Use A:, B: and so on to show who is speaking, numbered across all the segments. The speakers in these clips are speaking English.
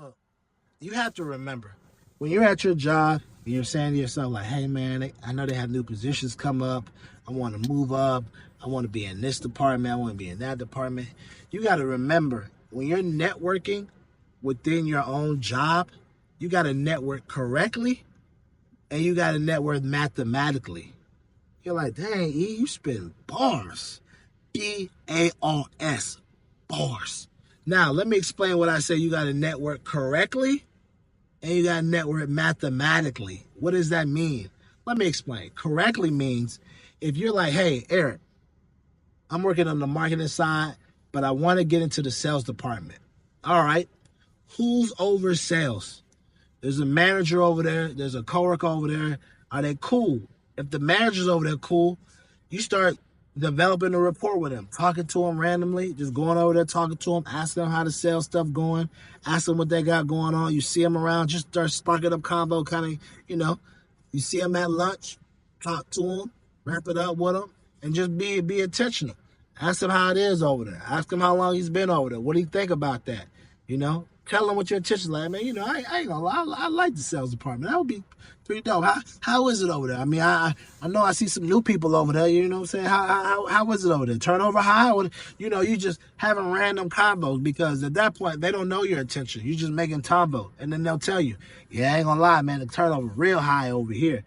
A: Look, you have to remember when you're at your job and you're saying to yourself, like, hey, man, I know they have new positions come up. I want to move up. I want to be in this department. I want to be in that department. You got to remember when you're networking within your own job, you got to network correctly and you got to network mathematically. You're like, dang, E, you spin bars. BARS. Bars. Now, let me explain what I say. You got to network correctly and you got to network mathematically. What does that mean? Let me explain. Correctly means if you're like, hey, Eric, I'm working on the marketing side, but I want to get into the sales department. All right. Who's over sales? There's a manager over there. There's a coworker over there. Are they cool? If the manager's over there cool, you start developing a rapport with him, talking to him randomly, just going over there, talking to him, asking them how the sales stuff going, asking them what they got going on. You see them around, just start sparking up combo, kind of, you see them at lunch, talk to them, wrap it up with them, and just be intentional. Ask him how it is over there. Ask him how long he's been over there. What do you think about that? Tell him what your intentions like, man. I ain't gonna lie, I like the sales department. That would be pretty dope. How is it over there? I mean, I know I see some new people over there. You know what I'm saying? How is it over there? Turnover high? Or, you just having random combos because at that point they don't know your intention. You just making combo, and then they'll tell you, yeah, I ain't gonna lie, man. The turnover real high over here.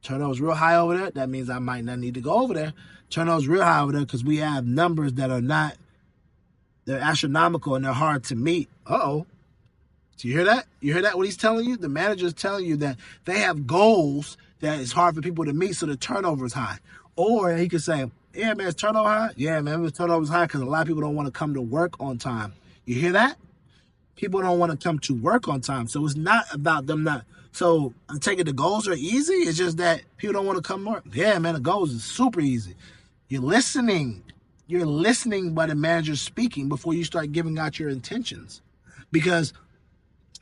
A: Turnover's real high over there. That means I might not need to go over there. Turnover's real high over there because we have numbers that are not. They're astronomical and they're hard to meet. Uh-oh. Do you hear that? You hear that, what he's telling you? The manager's telling you that they have goals that is hard for people to meet, so the turnover is high. Or he could say, yeah, man, is turnover high? Yeah, man, the turnover is high because a lot of people don't want to come to work on time. You hear that? People don't want to come to work on time. So it's not about them not. So I'm taking the goals are easy. It's just that people don't want to come to work. Yeah, man, the goals is super easy. You're listening. You're listening by the manager speaking before you start giving out your intentions. Because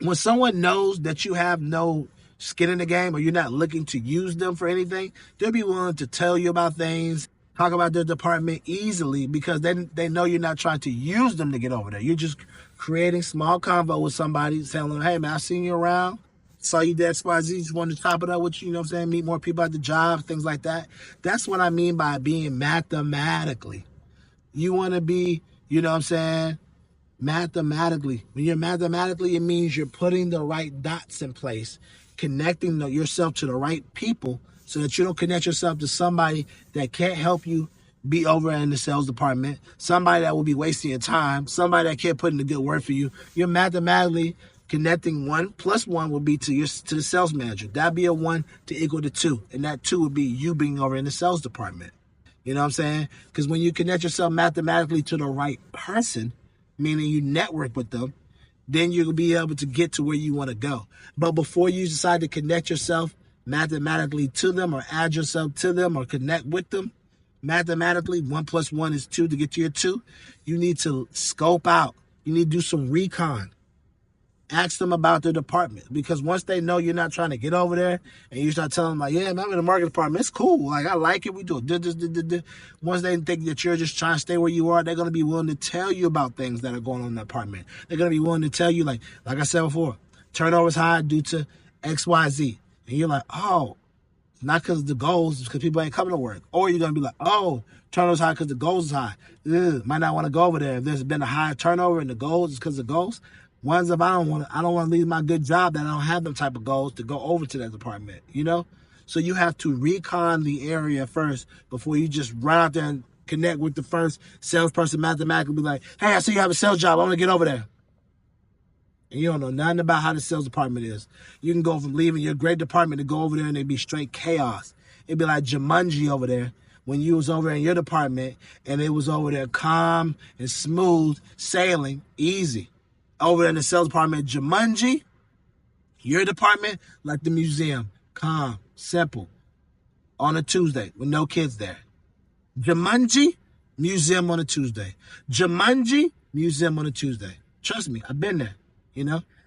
A: when someone knows that you have no skin in the game or you're not looking to use them for anything, they'll be willing to tell you about things, talk about their department easily because they know you're not trying to use them to get over there. You're just creating small convo with somebody, telling them, hey, man, I've seen you around. Saw you at XYZ, just wanted to top it up with you, you know what I'm saying? Meet more people at the job, things like that. That's what I mean by being mathematically. You want to be, you know what I'm saying, mathematically. When you're mathematically, it means you're putting the right dots in place, connecting yourself to the right people so that you don't connect yourself to somebody that can't help you be over in the sales department, somebody that will be wasting your time, somebody that can't put in a good word for you. You're mathematically connecting 1 + 1 will be to the sales manager. That'd be a 1 to equal to 2. And that 2 would be you being over in the sales department. You know what I'm saying? Because when you connect yourself mathematically to the right person, meaning you network with them, then you'll be able to get to where you want to go. But before you decide to connect yourself mathematically to them or add yourself to them or connect with them, mathematically, 1 + 1 is 2 to get to your 2. You need to scope out. You need to do some recon. Ask them about their department because once they know you're not trying to get over there and you start telling them like, yeah, man, I'm in the marketing department. It's cool. Like, I like it. We do it. Once they think that you're just trying to stay where you are, they're going to be willing to tell you about things that are going on in the department. They're going to be willing to tell you, like I said before, turnover is high due to X, Y, Z. And you're like, oh, not because the goals, because people ain't coming to work. Or you're going to be like, oh, turnover's high because the goals is high. Might not want to go over there. If there's been a high turnover and the goals is because of goals, ones if I don't want to leave my good job that I don't have them type of goals to go over to that department, So you have to recon the area first before you just run out there and connect with the first salesperson mathematically. Be like, hey, I see you have a sales job. I want to get over there. And you don't know nothing about how the sales department is. You can go from leaving your great department to go over there and it'd be straight chaos. It'd be like Jumanji over there when you was over in your department and it was over there calm and smooth, sailing, easy. Over in the sales department, Jumanji, your department, like the museum, calm, simple, on a Tuesday with no kids there. Jumanji, museum on a Tuesday. Jumanji, museum on a Tuesday. Trust me, I've been there,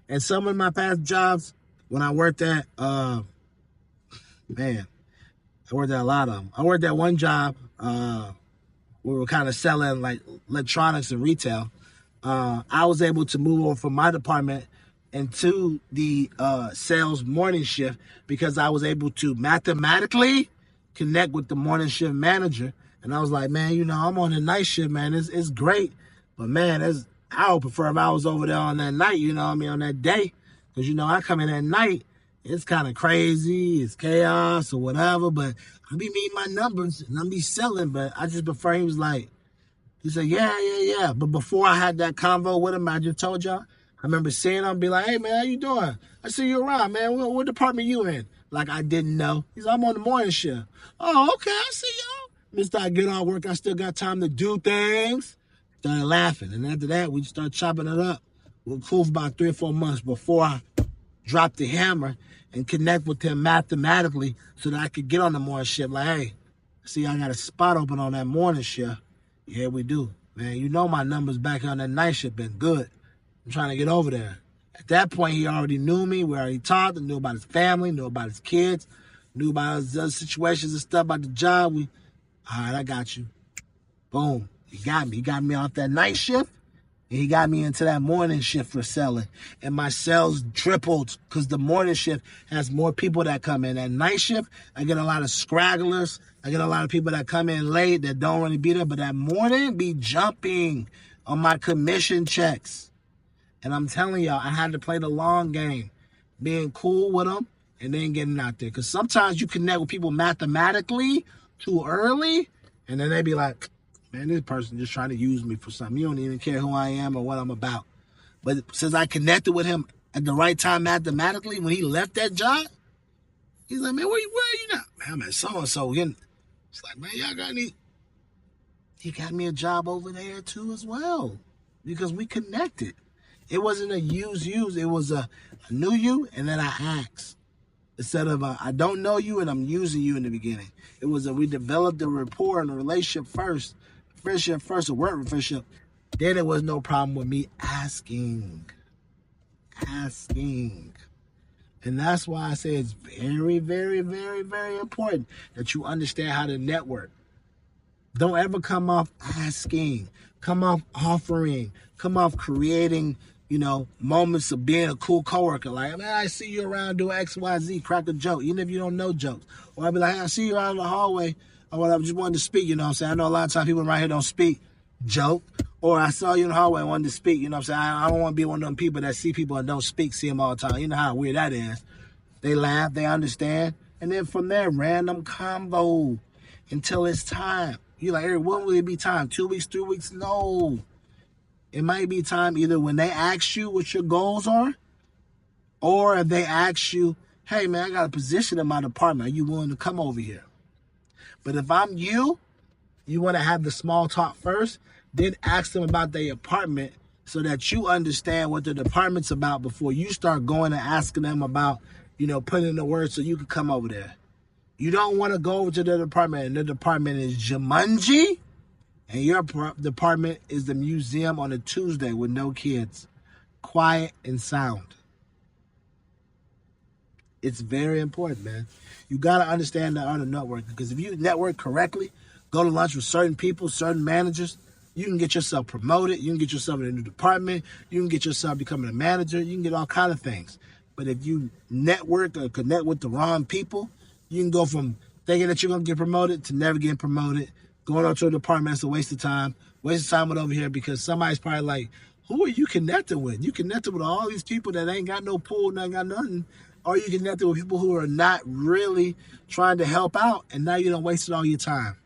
A: And some of my past jobs, when I worked at, I worked at a lot of them. I worked at one job, we were kind of selling like electronics and retail. I was able to move over from my department into the sales morning shift because I was able to mathematically connect with the morning shift manager. And I was like, man, I'm on the night shift, man. It's great. But, man, I would prefer if I was over there on that night, on that day. Because, I come in at night, it's kind of crazy, it's chaos or whatever. But I be meeting my numbers and I be selling. But I just prefer, he said, yeah. But before I had that convo with him, I just told y'all, I remember seeing him be like, hey, man, how you doing? I see you around, man. What department you in? Like I didn't know. He's like, I'm on the morning shift. Oh, okay, I see y'all. Missed I get off work, I still got time to do things. Started laughing. And after that, we started chopping it up. We were cool for about 3 or 4 months before I dropped the hammer and connect with him mathematically so that I could get on the morning shift. Like, hey, see, I got a spot open on that morning shift. Yeah, we do. Man, my numbers back on that night shift been good. I'm trying to get over there. At that point, he already knew me. We already talked. I knew about his family, knew about his kids, knew about his other situations and stuff about the job. All right, I got you. Boom. He got me. He got me off that night shift, and he got me into that morning shift for selling. And my sales tripled because the morning shift has more people that come in. That night shift, I get a lot of scragglers. I get a lot of people that come in late that don't really be there. But that morning be jumping on my commission checks. And I'm telling y'all, I had to play the long game, being cool with them and then getting out there. Because sometimes you connect with people mathematically too early, and then they be like, man, this person just trying to use me for something. You don't even care who I am or what I'm about. But since I connected with him at the right time mathematically, when he left that job, he's like, man, where are you now? Man, I'm at so-and-so. It's like, man, y'all got any? He got me a job over there too as well because we connected. It wasn't a use. It was a I knew you and then I asked. Instead of I don't know you and I'm using you in the beginning. It was we developed a rapport and a relationship first. Friendship first, a word friendship. Then there was no problem with me asking. And that's why I say it's very, very, very, very important that you understand how to network. Don't ever come off asking, come off offering, come off creating, moments of being a cool coworker. Like, man, I see you around doing X, Y, Z, crack a joke, even if you don't know jokes. Or I'd be like, hey, I see you out in the hallway. Or I just wanted to speak, what I'm saying? I know a lot of times people right here don't speak, joke. Or I saw you in the hallway and wanted to speak, what I'm saying? I don't want to be one of them people that see people and don't speak, see them all the time. You know how weird that is. They laugh, they understand. And then from there, random combo until it's time. You're like, Eric, when will it be time? 2 weeks, 3 weeks? No. It might be time either when they ask you what your goals are, or if they ask you, hey, man, I got a position in my department. Are you willing to come over here? But if I'm you want to have the small talk first, then ask them about their apartment so that you understand what the department's about before you start going and asking them about, putting in the word so you can come over there. You don't want to go over to the department and the department is Jumanji and your department is the museum on a Tuesday with no kids. Quiet and sound. It's very important, man. You got to understand the art of networking because if you network correctly, go to lunch with certain people, certain managers, you can get yourself promoted. You can get yourself in a new department. You can get yourself becoming a manager. You can get all kinds of things. But if you network or connect with the wrong people, you can go from thinking that you're going to get promoted to never getting promoted. Going up to a department, that's a waste of time. Waste of time with over here because somebody's probably like, who are you connected with? You connected with all these people that ain't got no pool, ain't got nothing. Or you connected with people who are not really trying to help out, and now you done wasted all your time.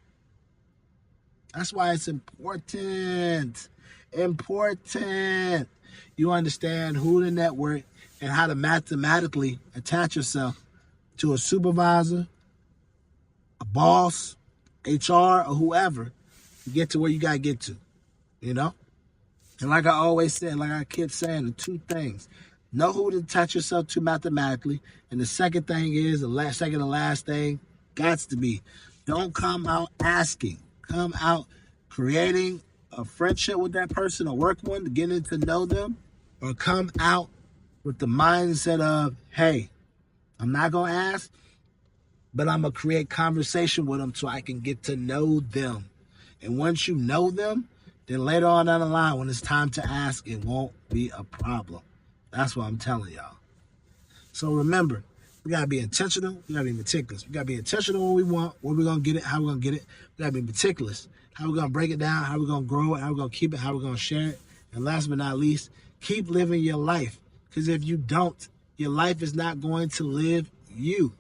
A: That's why it's important. Important. You understand who to network and how to mathematically attach yourself to a supervisor, a boss, HR, or whoever to get to where you got to get to, And like I always said, like I keep saying, the two things. Know who to attach yourself to mathematically. And the second thing is, second to last thing, gots to be, don't come out asking. Come out creating a friendship with that person or work one, getting to know them, or come out with the mindset of, hey, I'm not going to ask, but I'm going to create conversation with them so I can get to know them. And once you know them, Then later on down the line, when it's time to ask, it won't be a problem. That's what I'm telling y'all. So remember, we gotta be intentional. We gotta be meticulous. We gotta be intentional when we want, where we're gonna get it, how we're gonna get it. We gotta be meticulous. How we're gonna break it down, how we're gonna grow it, how we're gonna keep it, how we're gonna share it. And last but not least, keep living your life. Because if you don't, your life is not going to live you.